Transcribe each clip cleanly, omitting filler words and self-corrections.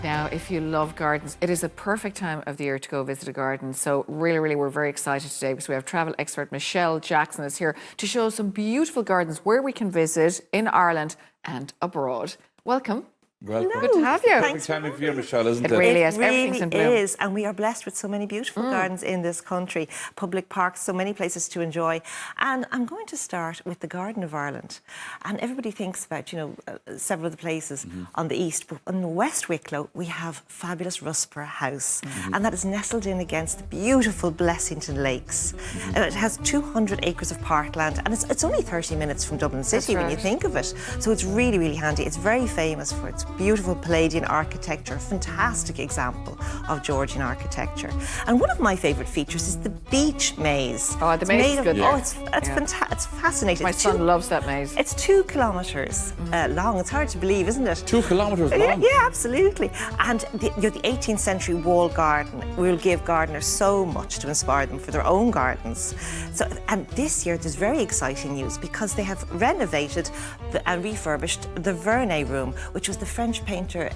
Now, if you love gardens, it is a perfect time of the year to go visit a garden. So really, we're very excited today because we have travel expert Walsh Jackson is here to show us some beautiful gardens where we can visit in Ireland and abroad. Welcome. Welcome. Good to have you. Perfect time of year, Michelle, isn't it? It really is. It really Everything's in bloom. is, and we are blessed with so many beautiful gardens in this country, public parks, so many places to enjoy. And I'm going to start with the Garden of Ireland. And everybody thinks about, several of the places on the east, but on West Wicklow, we have fabulous Russborough House, and that is nestled in against the beautiful Blessington Lakes. It has 200 acres of parkland, and it's only 30 minutes from Dublin City when you think of it. So it's really, really handy. It's very famous for its beautiful Palladian architecture, a fantastic example of Georgian architecture. And one of my favourite features is the beach maze. Oh, the maze is good. Oh, it's fantastic. It's fascinating. My son loves that maze. It's 2 kilometres long. It's hard to believe, isn't it? 2 kilometres long? Yeah, absolutely. And the 18th century wall garden will give gardeners so much to inspire them for their own gardens. And this year there's very exciting news because they have renovated and refurbished the Vernet room, which was the French painter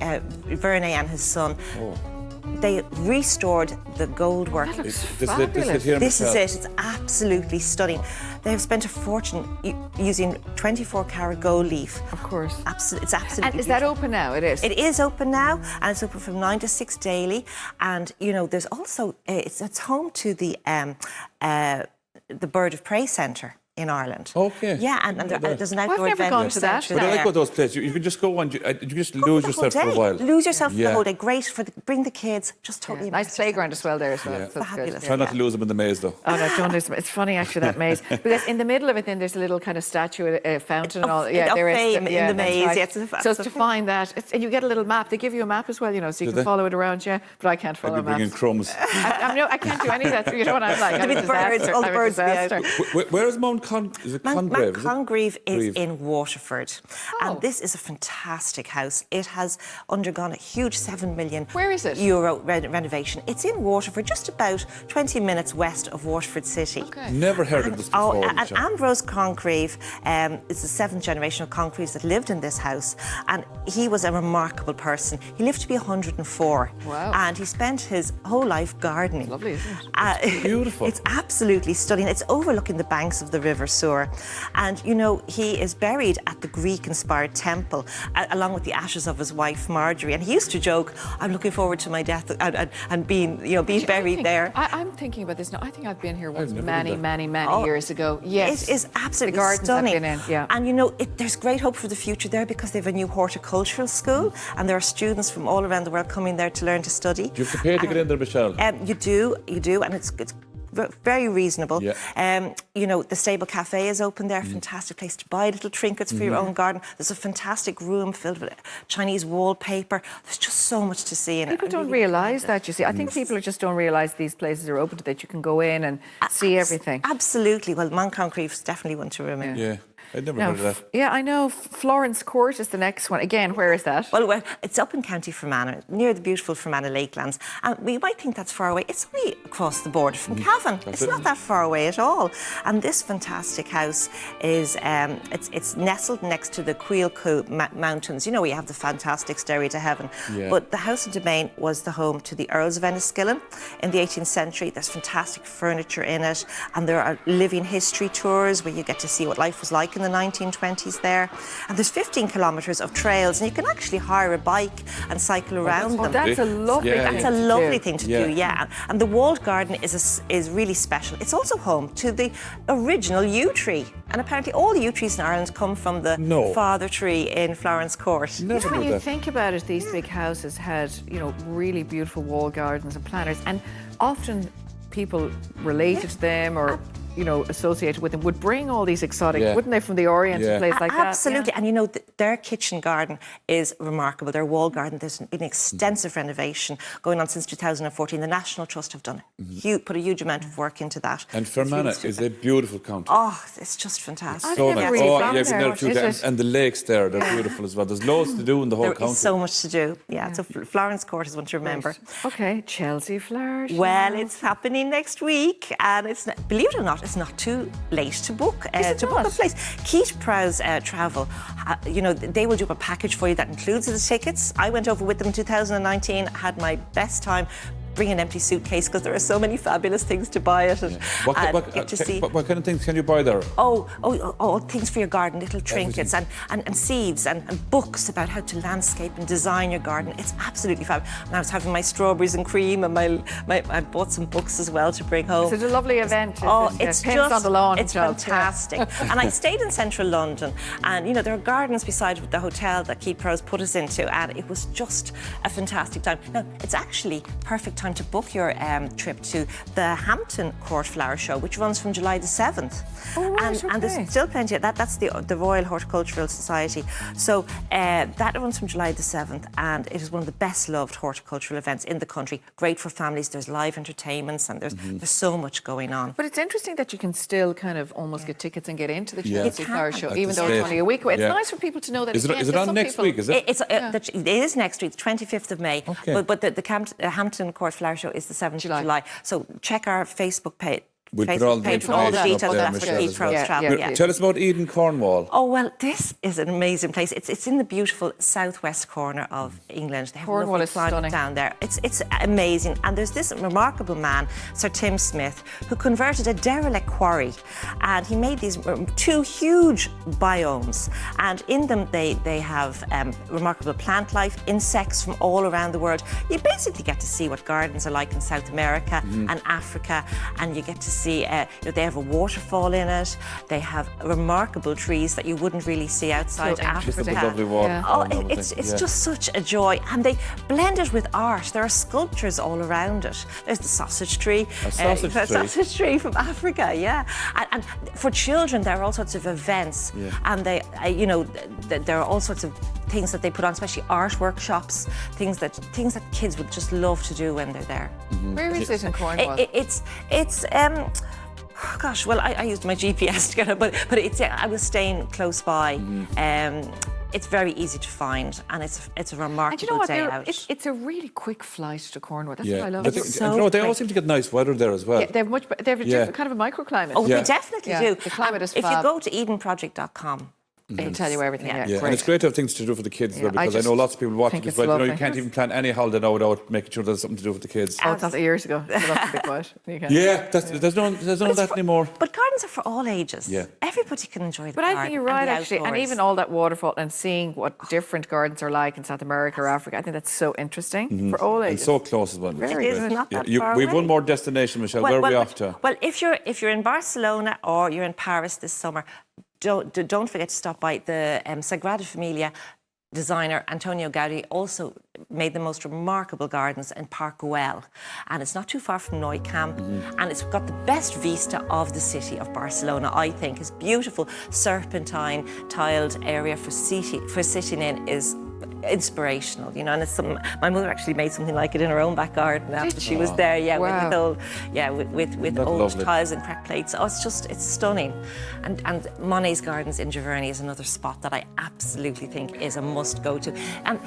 Vernet and his son. They restored the gold work. That looks This is it. It's absolutely stunning. They have spent a fortune using 24-carat gold leaf. Of course. It's absolutely And is that open now? It is? It is open now, and it's open from 9 to 6 daily. And, there's also, it's home to the Bird of Prey Centre in Ireland. Okay. Yeah, and there's an outdoor I've never gone to that. centre But I there. like those places. You can just go and you just lose yourself for a while. Lose yourself for the whole day. Great bring the kids. Just totally nice playground as well there as well. Yeah. So that's good. Fabulous. Try not to lose them in the maze, though. Oh no, don't lose them. It's funny actually, that maze, because in the middle of it then there's a little kind of statue, a fountain and all. Yeah, there is. Fame in the maze. Right. Yeah, so to find that, and you get a little map. They give you a map as well, so you can follow it around. Yeah, but I can't follow I'd be bringing maps. crumbs. I can't do any of that. So you know what I'm like. I'm a birds, all the birds will be out. Where is Mount Congreve? Is it Congreve? Congreve is Congreve. in Waterford, and this is a fantastic house. It has undergone a huge €7 million Where is it? renovation. It's in Waterford, just about 20 minutes west of Waterford City. Okay. Never heard of this before. And Michelle. Ambrose Congreve is the 7th generation of Congreves that lived in this house, and he was a remarkable person. He lived to be 104. Wow. And he spent his whole life gardening. Lovely, isn't it? It's beautiful. It's absolutely stunning. It's overlooking the banks of the River Suir. And, he is buried at the Greek-inspired temple, along with the ashes of his wife, Marjorie. And he used to joke, I'm looking forward to my death and being buried there. I'm thinking about this now. I think I've been here once never many did that. years ago. Yes. It is absolutely the gardens stunning. I've been in, yeah. And there's great hope for the future there because they have a new horticultural school and there are students from all around the world coming there to learn to study. Do you have to pay to get in there, Michelle? You do, and it's very reasonable. Yeah. The Stable Cafe is open there, fantastic place to buy little trinkets for your own garden. There's a fantastic room filled with Chinese wallpaper. There's just so much to see in it. People don't realise that, you see. I think people just don't realise these places are open, that you can go in and see everything. Absolutely. Well, Mount Congreve is definitely one to remember. Yeah. I'd never heard of that. Yeah, I know. Florence Court is the next one. Again, where is that? Well, it's up in County Fermanagh, near the beautiful Fermanagh Lakelands. And we might think that's far away. It's only across the border from Cavan. It's not that far away at all. And this fantastic house is it's nestled next to the Cuilcú Mountains. We have the fantastic Stairway to Heaven. Yeah. But the house and domain was the home to the Earls of Enniskillen in the 18th century. There's fantastic furniture in it, and there are living history tours where you get to see what life was like in the 1920s there. And there's 15 kilometres of trails, and you can actually hire a bike and cycle around them. That's a lovely thing. That's a lovely thing to do, yeah. And the walled garden is really special. It's also home to the original yew tree. And apparently all the yew trees in Ireland come from the father tree in Florence Court. Never When knew you that. think about it, these big houses had, really beautiful wall gardens and planters, and often people related to them or associated with them would bring all these exotic, wouldn't they, from the Orient and places like that? Absolutely. And their kitchen garden is remarkable. Their wall garden, there's been extensive renovation going on since 2014. The National Trust have done put a huge amount of work into that. And Fermanagh is a beautiful county. Oh, it's just fantastic. I've So never nice. really Oh, gone yeah, there. been there a few Is times. it? And the lakes there, they're beautiful as well. There's loads to do in the whole There county. is so much to do. Yeah, so Florence Court is one to remember. Okay, Chelsea Flower Show. Well, it's happening next week, and believe it or not, it's not too late to book it to book a not? place. Keith Prowse Travel, you know, they will do up a package for you that includes the tickets. I went over with them in 2019, had my best time. Bring an empty suitcase because there are so many fabulous things to buy at it. What kind of things can you buy there? Oh, things for your garden, little trinkets and seeds and books about how to landscape and design your garden. It's absolutely fab. And I was having my strawberries and cream and I bought some books as well to bring home. It's a lovely event. It's pins just on the lawn. it's fantastic. And I stayed in central London, and you know there are gardens beside the hotel that Keith Prowse put us into, and it was just a fantastic time. Now it's actually perfect time to book your trip to the Hampton Court Flower Show, which runs from July the 7th. Oh, right, And there's still plenty of that. That's the Royal Horticultural Society. So that runs from July the 7th, and it is one of the best loved horticultural events in the country. Great for families. There's live entertainments, and there's so much going on. But it's interesting that you can still kind of almost get tickets and get into the Chelsea You Flower can. Show, At even the though it's state. only a week away. It's Yeah. nice for people to know that. Is again, it 'cause on some next people- week? Is it? It is next week, the 25th of May. Okay. But the Hampton Court Flower Show is the 7th of July. So check our Facebook page. We'll put all the for all the information up details there, of that for Michelle, Keith as well. Prowse Travel. Yeah. Tell us about Eden, Cornwall. Oh, well, this is an amazing place. It's in the beautiful southwest corner of England. They have Cornwall a lovely is climate stunning. down there. It's amazing. And there's this remarkable man, Sir Tim Smith, who converted a derelict quarry. And he made these two huge biomes. And in them, they have remarkable plant life, insects from all around the world. You basically get to see what gardens are like in South America and Africa. And you get to see, they have a waterfall in it. They have remarkable trees that you wouldn't really see outside Just Africa. a lovely walk. Yeah. Oh, and everything. it's just such a joy, and they blend it with art. There are sculptures all around it. There's the sausage tree, sausage tree from Africa, yeah. And for children, there are all sorts of events, and they, there are all sorts of things that they put on, especially art workshops, things that kids would just love to do when they're there. Where is it in Cornwall? Gosh, well, I used my GPS to get it, but it's. I was staying close by. It's very easy to find, and it's a remarkable And you know what? day out. It's a really quick flight to Cornwall. That's what I love. But they always seem to get nice weather there as well. Yeah, they have a different kind of a microclimate. Oh, they definitely do. The climate is If fab. you go to EdenProject.com, It'll tell you everything. Yeah, Yeah, and it's great to have things to do for the kids as well, because I know lots of people watch think it as it's well. You lovely. can't even plan any holiday now without making sure there's something to do with the kids. Oh, it's not years ago. So that's a bit quiet. You can. Yeah, there's none of that anymore. But gardens are for all ages. Yeah. Everybody can enjoy the But garden. I think you're and right, the actually. And outdoors. even all that waterfall and seeing what different gardens are like in South America or Africa, I think that's so interesting for all And ages. so close as well. Very It is good. not that Yeah, far we've away. one more destination, Michelle. Where are we off to? Well, if you're in Barcelona or you're in Paris this summer, don't forget to stop by the Sagrada Familia designer Antonio Gaudi also made the most remarkable gardens in Park Güell, and it's not too far from Nou Camp, and it's got the best vista of the city of Barcelona. I think it's beautiful serpentine tiled area for sitting in is inspirational, and it's my mother actually made something like it in her own back garden after she was there, Wow. with old lovely? tiles and cracked plates. Oh, it's stunning. And Monet's Gardens in Giverny is another spot that I absolutely think is a must go to. And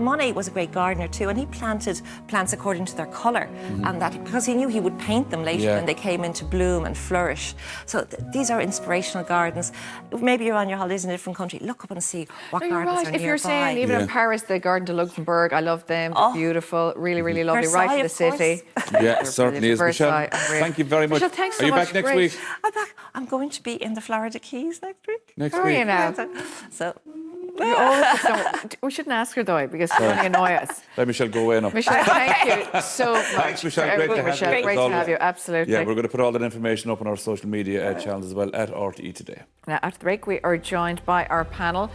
Monet was a great gardener too, and he planted plants according to their colour, and that because he knew he would paint them later when they came into bloom and flourish. So these are inspirational gardens. Maybe you're on your holidays in a different country, look up and see what No, you're gardens right. are If you're nearby. saying even in Paris, the Garden de Luxembourg, I love them. They're beautiful, really, really lovely, right in the Versailles, of city. Yeah, certainly is. Versailles, Michelle, unreal. thank you very much. Michelle, thanks so Are you much. back next Great. week? I'm back. I'm going to be in the Florida Keys next week. Next How are week. you now? So You always don't- we shouldn't ask her though, because it's going to annoy us. Let Michelle go away now. Michelle, thank you so much. Thanks, Michelle. for Great to everything, have Michelle. you. Great As to have you, absolutely. Yeah, we're going to put all that information up on our social media channels as well at RTE Today. Now, after the break, we are joined by our panel.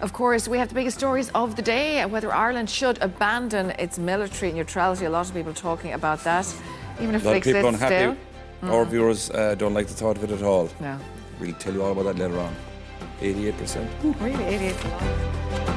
Of course, we have the biggest stories of the day, whether Ireland should abandon its military neutrality. A lot of people talking about that, even if A lot it of people exists unhappy. still. Our viewers don't like the thought of it at all. No. We'll tell you all about that later on. 88%. Really, 88%.